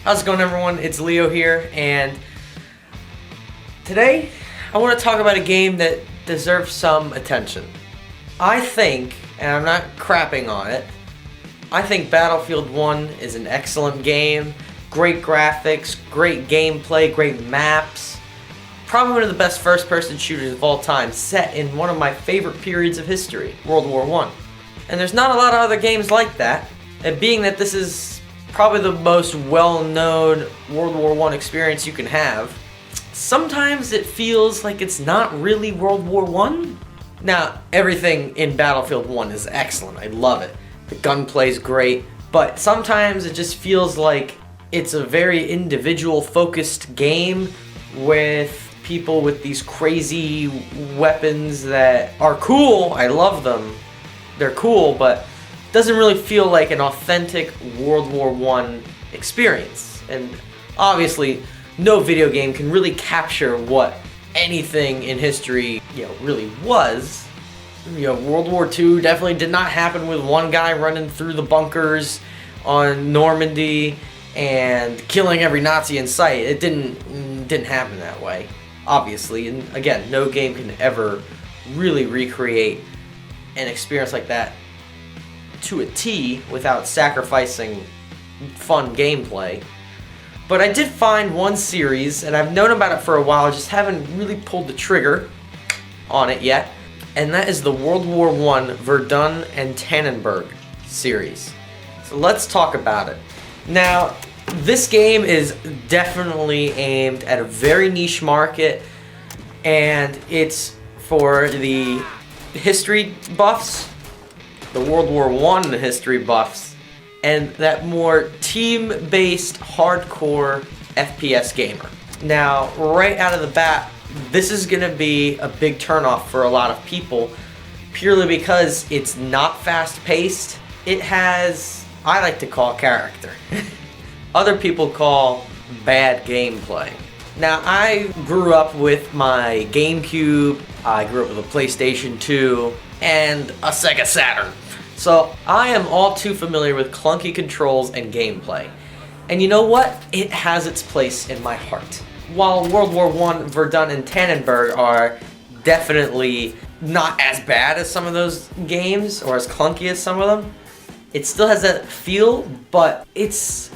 How's it going, everyone? It's Leo here, and today I want to talk about a game that deserves some attention. I think, and I'm not crapping on it, I think Battlefield 1 is an excellent game. Great graphics, great gameplay, great maps. Probably one of the best first-person shooters of all time, set in one of my favorite periods of history, World War I. And there's not a lot of other games like that, and being that this is probably the most well-known World War I experience you can have, sometimes it feels like it's not really World War I. Now, everything in Battlefield 1 is excellent. I love it. The gunplay's great, but sometimes it just feels like it's a very individual-focused game with people with these crazy weapons that are cool. I love them. They're cool, but doesn't really feel like an authentic World War I experience. And obviously, no video game can really capture what anything in history, really was. World War II definitely did not happen with one guy running through the bunkers on Normandy and killing every Nazi in sight. It didn't happen that way, obviously. And again, no game can ever really recreate an experience like that to a T without sacrificing fun gameplay. But I did find one series, and I've known about it for a while, just haven't really pulled the trigger on it yet, and that is the World War I Verdun and Tannenberg series. So let's talk about it. Now, this game is definitely aimed at a very niche market, and it's for the history buffs, the World War I history buffs, and that more team-based hardcore FPS gamer. Now, right out of the bat, this is going to be a big turnoff for a lot of people, purely because it's not fast-paced. It has, I like to call, character. Other people call bad gameplay. Now, I grew up with my GameCube, I grew up with a PlayStation 2, and a Sega Saturn. So I am all too familiar with clunky controls and gameplay. And you know what? It has its place in my heart. While World War I, Verdun, and Tannenberg are definitely not as bad as some of those games, or as clunky as some of them, it still has that feel, but it's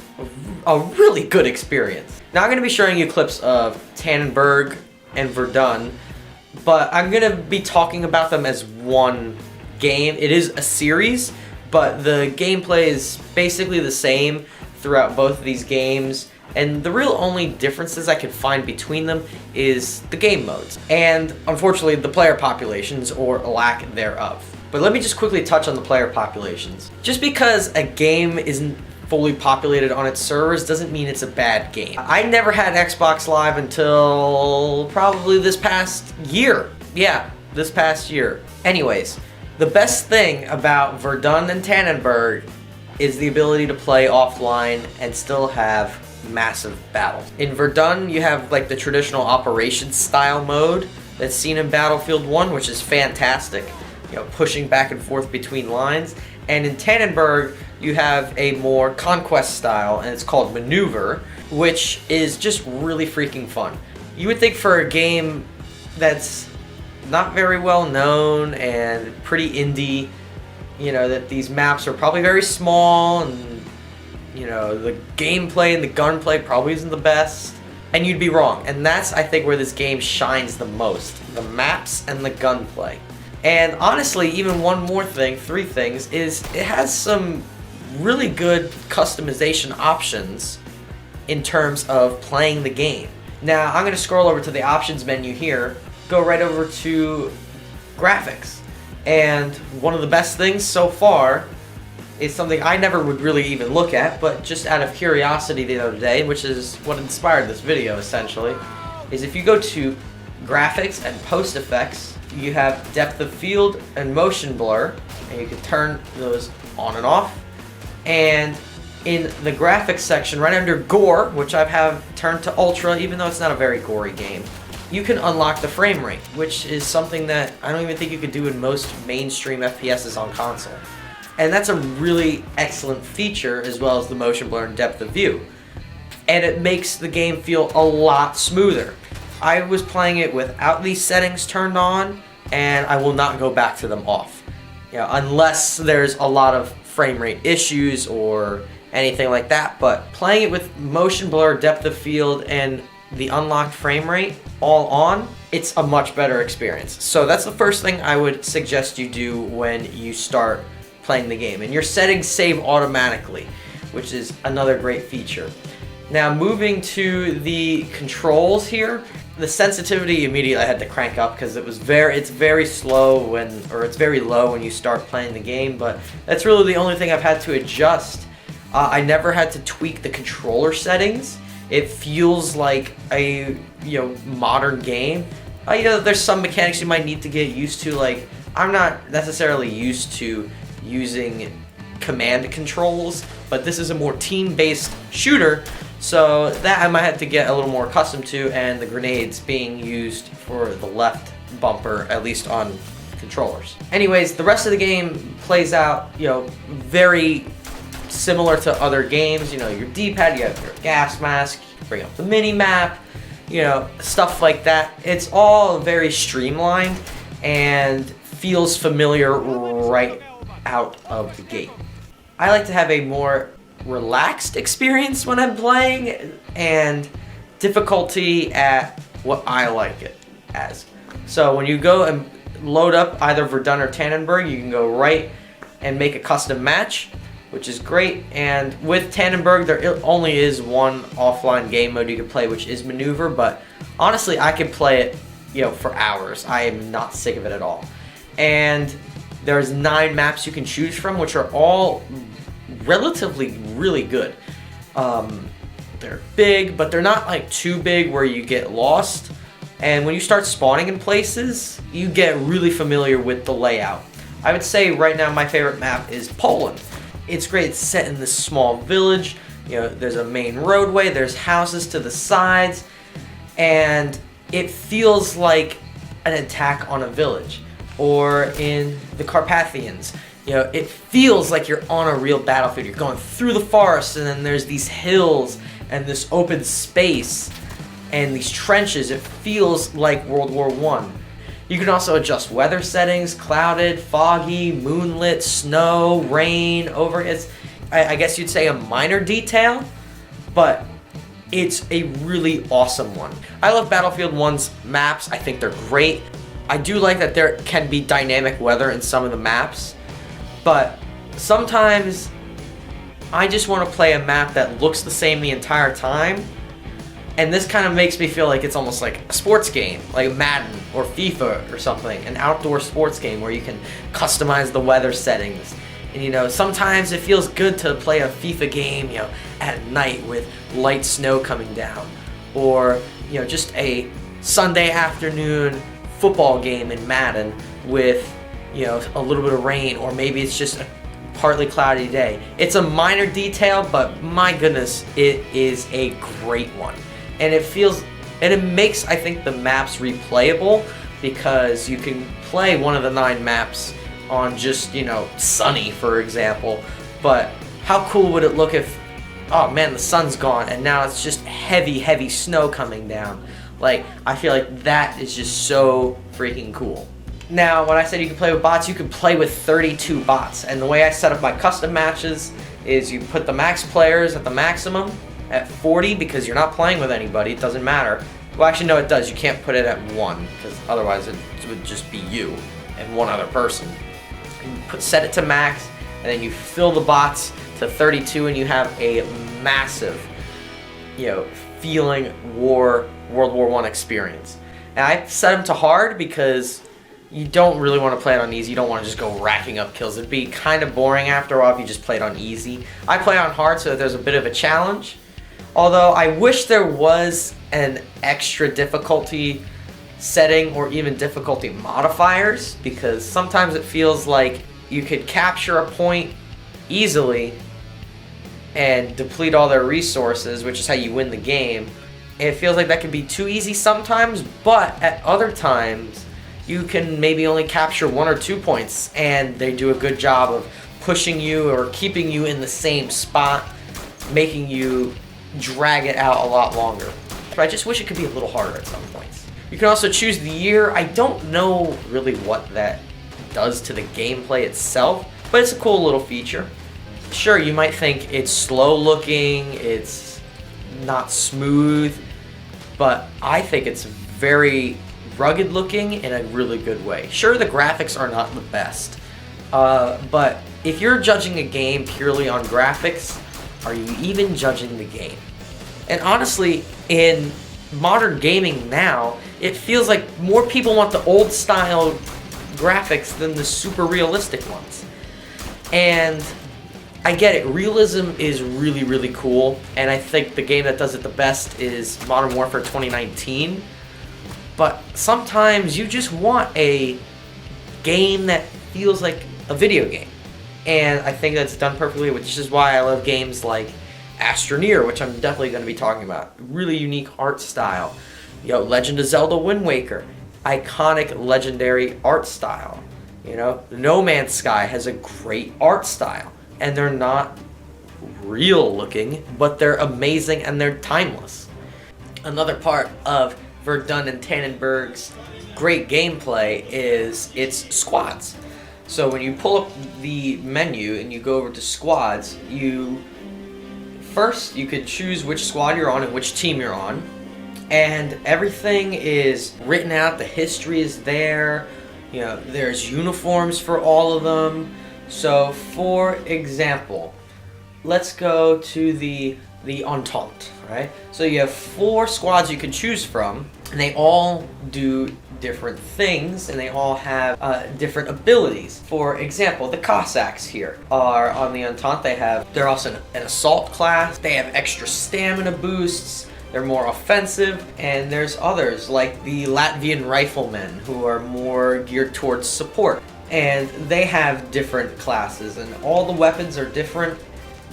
a really good experience. Now I'm going to be showing you clips of Tannenberg and Verdun, but I'm going to be talking about them as one game. It is a series, but the gameplay is basically the same throughout both of these games, and the real only differences I can find between them is the game modes, and unfortunately the player populations, or lack thereof. But let me just quickly touch on the player populations. Just because a game isn't fully populated on its servers doesn't mean it's a bad game. I never had Xbox Live until probably this past year. Yeah, this past year. Anyways, the best thing about Verdun and Tannenberg is the ability to play offline and still have massive battles. In Verdun, you have like the traditional operations style mode that's seen in Battlefield 1, which is fantastic, pushing back and forth between lines. And in Tannenberg, you have a more conquest style, and it's called Maneuver, which is just really freaking fun. You would think for a game that's not very well known and pretty indie, that these maps are probably very small, and the gameplay and the gunplay probably isn't the best, and you'd be wrong. And that's, I think, where this game shines the most: the maps and the gunplay. And honestly, even one more thing, three things, is it has some really good customization options in terms of playing the game. Now, I'm going to scroll over to the options menu here, go right over to graphics. And one of the best things so far is something I never would really even look at, but just out of curiosity the other day, which is what inspired this video essentially, is if you go to graphics and post effects, you have depth of field and motion blur, and you can turn those on and off. And in the graphics section, right under gore, which I have turned to ultra, even though it's not a very gory game, you can unlock the frame rate, which is something that I don't even think you could do in most mainstream FPSs on console. And that's a really excellent feature, as well as the motion blur and depth of view. and it makes the game feel a lot smoother. I was playing it without these settings turned on, and I will not go back to them off. Unless there's a lot of frame rate issues or anything like that. But playing it with motion blur, depth of field, and the unlocked frame rate all on, it's a much better experience. So that's the first thing I would suggest you do when you start playing the game. And your settings save automatically, which is another great feature. Now moving to the controls here, the sensitivity immediately I had to crank up because it's very slow it's very low when you start playing the game, but that's really the only thing I've had to adjust. I never had to tweak the controller settings. It feels like a modern game. There's some mechanics you might need to get used to. Like, I'm not necessarily used to using command controls, but this is a more team-based shooter, so that I might have to get a little more accustomed to, and the grenades being used for the left bumper, at least on controllers. Anyways, the rest of the game plays out, very similar to other games. Your D-pad, you have your gas mask, you bring up the mini-map, stuff like that. It's all very streamlined and feels familiar right out of the gate. I like to have a more relaxed experience when I'm playing, and difficulty at what I like it as. So when you go and load up either Verdun or Tannenberg, you can go right and make a custom match, which is great. And with Tannenberg, there only is one offline game mode you can play, which is maneuver, but honestly I could play it for hours. I am not sick of it at all. And there's 9 maps you can choose from, which are all relatively really good. They're big, but they're not like too big where you get lost. And when you start spawning in places, you get really familiar with the layout. I would say right now my favorite map is Poland. It's great. It's set in this small village. There's a main roadway, there's houses to the sides, and it feels like an attack on a village. Or in the Carpathians, it feels like you're on a real battlefield. You're going through the forest, and then there's these hills and this open space and these trenches. It feels like World War I. You can also adjust weather settings: clouded, foggy, moonlit, snow, rain, overhead. I guess you'd say a minor detail, but it's a really awesome one. I love Battlefield 1's maps. I think they're great. I do like that there can be dynamic weather in some of the maps, but sometimes I just want to play a map that looks the same the entire time, and this kind of makes me feel like it's almost like a sports game, like Madden or FIFA or something, an outdoor sports game where you can customize the weather settings. And sometimes it feels good to play a FIFA game, at night with light snow coming down, or just a Sunday afternoon football game in Madden with a little bit of rain, or maybe it's just a partly cloudy day. It's a minor detail, but my goodness, it is a great one. And it makes, I think, the maps replayable, because you can play one of the 9 maps on just, sunny, for example. But how cool would it look if, oh man, the sun's gone and now it's just heavy snow coming down? Like, I feel like that is just so freaking cool. Now, when I said you can play with bots, you can play with 32 bots. And the way I set up my custom matches is you put the max players at the maximum at 40, because you're not playing with anybody. It doesn't matter. Well, actually, no, it does. You can't put it at 1, because otherwise it would just be you and one other person. Set it to max, and then you fill the bots to 32, and you have a massive, feeling World War I experience. And I set them to hard because you don't really want to play it on easy. You don't want to just go racking up kills. It'd be kind of boring after a while if you just played on easy. I play on hard so that there's a bit of a challenge. Although I wish there was an extra difficulty setting or even difficulty modifiers, because sometimes it feels like you could capture a point easily and deplete all their resources, which is how you win the game. It feels like that can be too easy sometimes, but at other times you can maybe only capture 1 or 2 points, and they do a good job of pushing you or keeping you in the same spot, making you drag it out a lot longer. But I just wish it could be a little harder at some points. You can also choose the year. I don't know really what that does to the gameplay itself, but it's a cool little feature. Sure, you might think it's slow looking, it's not smooth, but I think it's very rugged looking in a really good way. Sure, the graphics are not the best, but if you're judging a game purely on graphics, are you even judging the game? And honestly, in modern gaming now, it feels like more people want the old style graphics than the super realistic ones. And I get it, realism is really, really cool, and I think the game that does it the best is Modern Warfare 2019. But sometimes you just want a game that feels like a video game. And I think that's done perfectly, which is why I love games like Astroneer, which I'm definitely going to be talking about. Really unique art style. Legend of Zelda Wind Waker. Iconic, legendary art style. No Man's Sky has a great art style. And they're not real looking, but they're amazing and they're timeless. Another part of Verdun and Tannenberg's great gameplay is its squads. So when you pull up the menu and you go over to squads, first you could choose which squad you're on and which team you're on, and everything is written out, the history is there, there's uniforms for all of them. So for example, let's go to the Entente, right? So you have 4 squads you can choose from, and they all do different things, and they all have different abilities. For example, the Cossacks here are on the Entente. They're also an assault class. They have extra stamina boosts. They're more offensive, and there's others like the Latvian riflemen who are more geared towards support. And they have different classes, and all the weapons are different.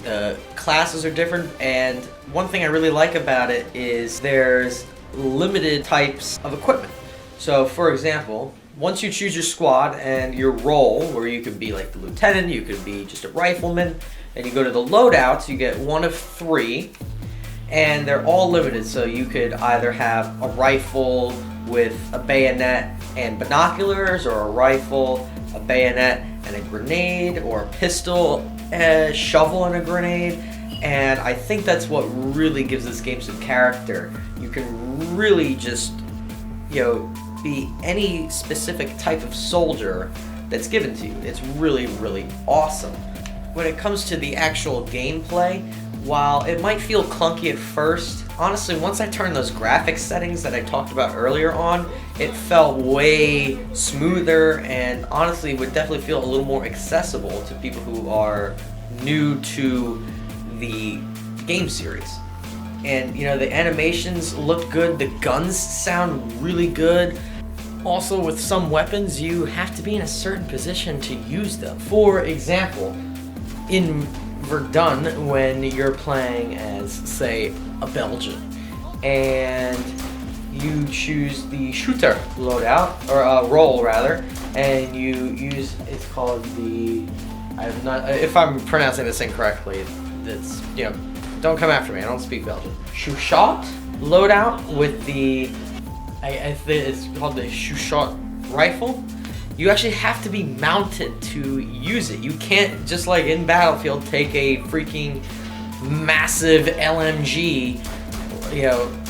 The classes are different, and one thing I really like about it is there's limited types of equipment. So for example, once you choose your squad and your role, where you could be like the lieutenant, you could be just a rifleman, and you go to the loadouts, you get one of 3, and they're all limited. So you could either have a rifle with a bayonet and binoculars, or a rifle, a bayonet, and a grenade, or a pistol, a shovel, and a grenade. And I think that's what really gives this game some character. You can really just, be any specific type of soldier that's given to you. It's really, really awesome. When it comes to the actual gameplay, while it might feel clunky at first, honestly, once I turned those graphics settings that I talked about earlier on, it felt way smoother, and honestly would definitely feel a little more accessible to people who are new to the game series. And the animations look good, the guns sound really good. Also, with some weapons, you have to be in a certain position to use them. For example, in Verdun, when you're playing as, say, a Belgian, and you choose the shooter loadout, or role rather, and you use, it's called the, if I'm pronouncing this incorrectly, that's, don't come after me, I don't speak Belgian. Shot loadout with the, I think it's called the shot rifle. You actually have to be mounted to use it. You can't, just like in Battlefield, take a freaking massive LMG,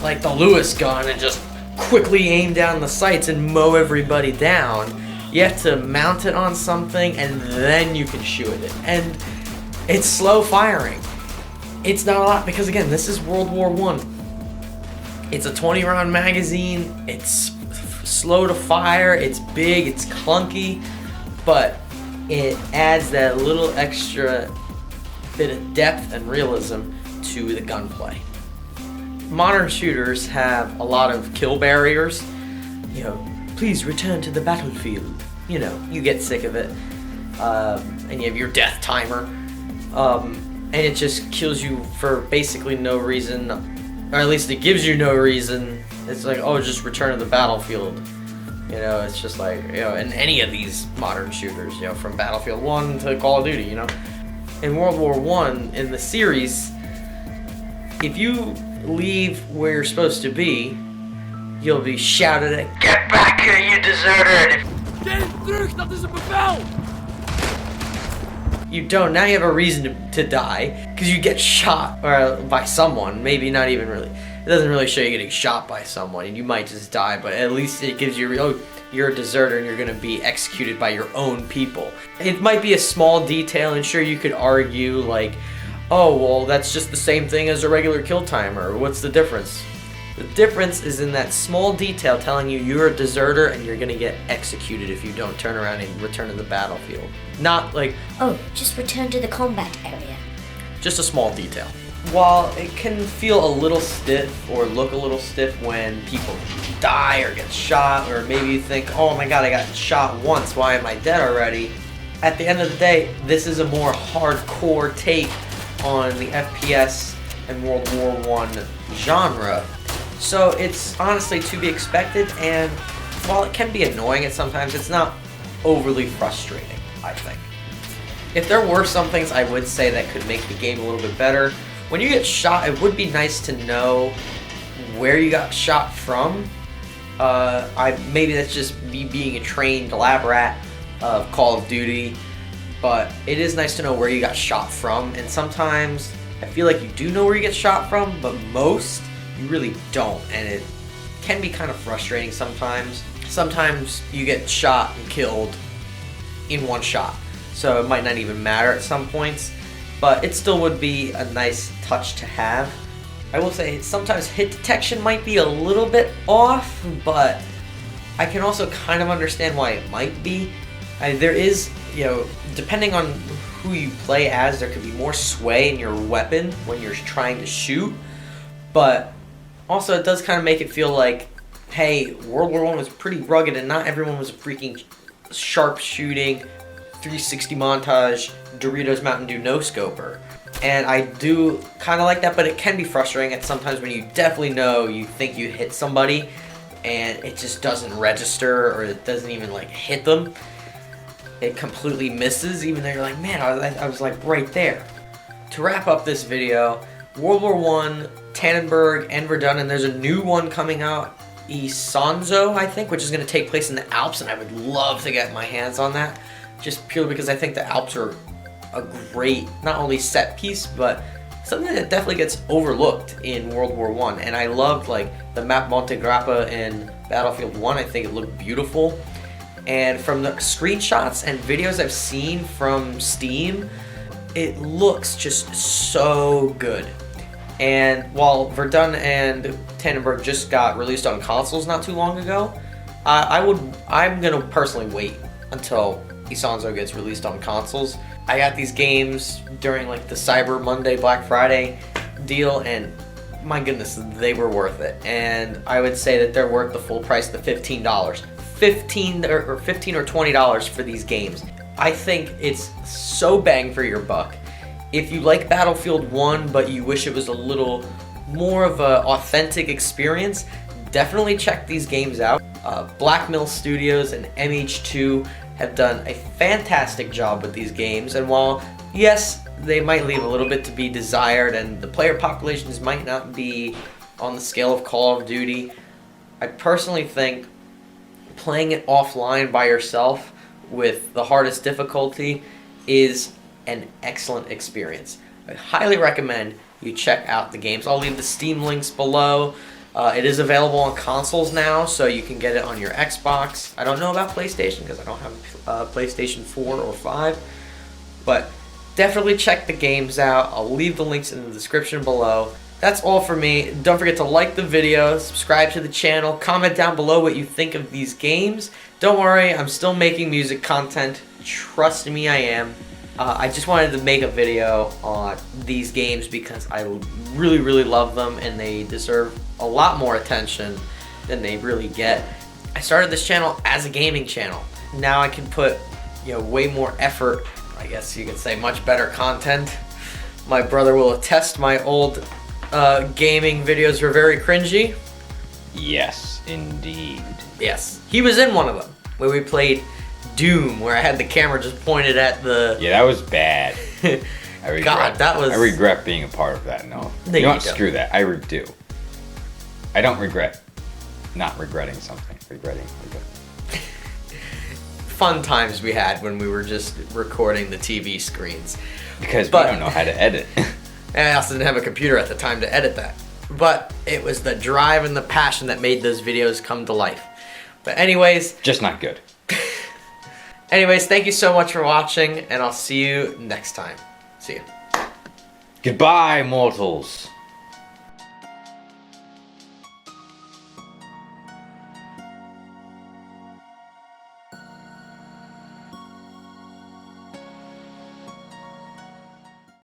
like the Lewis gun, and just quickly aim down the sights and mow everybody down. You have to mount it on something, and then you can shoot it. And it's slow firing. It's not a lot, because again, this is World War I. It's a 20-round magazine, it's slow to fire, it's big, it's clunky, but it adds that little extra bit of depth and realism to the gunplay. Modern shooters have a lot of kill barriers. Please return to the battlefield. You get sick of it. And you have your death timer. And it just kills you for basically no reason, or at least it gives you no reason. It's like, oh, just return to the battlefield. It's just like, in any of these modern shooters, from Battlefield 1 to Call of Duty, In World War I, in the series, If you leave where you're supposed to be, you'll be shouted at, "Get back here, you deserter!" Geen terug, dat is een bevel! You don't, now you have a reason to die, because you get shot by someone, maybe not even really. It doesn't really show you getting shot by someone, and you might just die, but at least it gives you, oh, you're a deserter and you're going to be executed by your own people. It might be a small detail, and sure, you could argue like, oh, well, that's just the same thing as a regular kill timer. What's the difference? The difference is in that small detail telling you you're a deserter and you're gonna get executed if you don't turn around and return to the battlefield. Not like, oh, just return to the combat area. Just a small detail. While it can feel a little stiff or look a little stiff when people die or get shot, or maybe you think, oh my god, I got shot once, why am I dead already? At the end of the day, this is a more hardcore take on the FPS and World War I genre. So it's honestly to be expected, and while it can be annoying at sometimes, it's not overly frustrating, I think. If there were some things I would say that could make the game a little bit better, when you get shot, it would be nice to know where you got shot from. Maybe that's just me being a trained lab rat of Call of Duty, but it is nice to know where you got shot from, and sometimes I feel like you do know where you get shot from, but most you really don't, and it can be kind of frustrating sometimes. Sometimes you get shot and killed in one shot, so it might not even matter at some points, but it still would be a nice touch to have. I will say sometimes hit detection might be a little bit off, but I can also kind of understand why it might be. There is, depending on who you play as, there could be more sway in your weapon when you're trying to shoot, but also it does kind of make it feel like, hey, World War I was pretty rugged and not everyone was a freaking sharp shooting, 360 montage, Doritos Mountain Dew no-scoper. And I do kind of like that, but it can be frustrating at sometimes when you definitely know you think you hit somebody and it just doesn't register, or it doesn't even like hit them. It completely misses, even though you're like, man, I was like right there. To wrap up this video, World War I, Tannenberg and Verdun, and there's a new one coming out, Isonzo, I think, which is going to take place in the Alps, and I would love to get my hands on that, just purely because I think the Alps are a great, not only set piece, but something that definitely gets overlooked in World War I. And I loved like the map Monte Grappa in Battlefield 1. I think it looked beautiful. And from the screenshots and videos I've seen from Steam, it looks just so good. And while Verdun and Tannenberg just got released on consoles not too long ago, I'm gonna personally wait until Isonzo gets released on consoles. I got these games during like the Cyber Monday, Black Friday deal, and my goodness, they were worth it. And I would say that they're worth the full price, the $15. $15 or $20 for these games. I think it's so bang for your buck. If you like Battlefield 1, but you wish it was a little more of an authentic experience, definitely check these games out. Black Mill Studios and MH2 have done a fantastic job with these games, and while, yes, they might leave a little bit to be desired, and the player populations might not be on the scale of Call of Duty, I personally think playing it offline by yourself with the hardest difficulty is an excellent experience. I highly recommend you check out the games. I'll leave the Steam links below. It is available on consoles now, so you can get it on your Xbox. I don't know about PlayStation because I don't have PlayStation 4 or 5, but definitely check the games out. I'll leave the links in the description below. That's all for me. Don't forget to like the video, subscribe to the channel, comment down below what you think of these games. Don't worry, I'm still making music content. Trust me, I am. I just wanted to make a video on these games because I really, really love them, and they deserve a lot more attention than they really get. I started this channel as a gaming channel. Now I can put, way more effort, I guess you could say much better content. My brother will attest my old gaming videos were very cringy. Yes, indeed. Yes, he was in one of them where we played Doom, where I had the camera just pointed at the... Yeah, that was bad. I regret. God, that was... I regret being a part of that. No. No, you know you what? don't. Screw that. I do. I don't regret not regretting something. Regret. Fun times we had when we were just recording the TV screens. Because But- we don't know how to edit. And I also didn't have a computer at the time to edit that. But it was the drive and the passion that made those videos come to life. But anyways, Just not good. thank you so much for watching, and I'll see you next time. See you. Goodbye, mortals.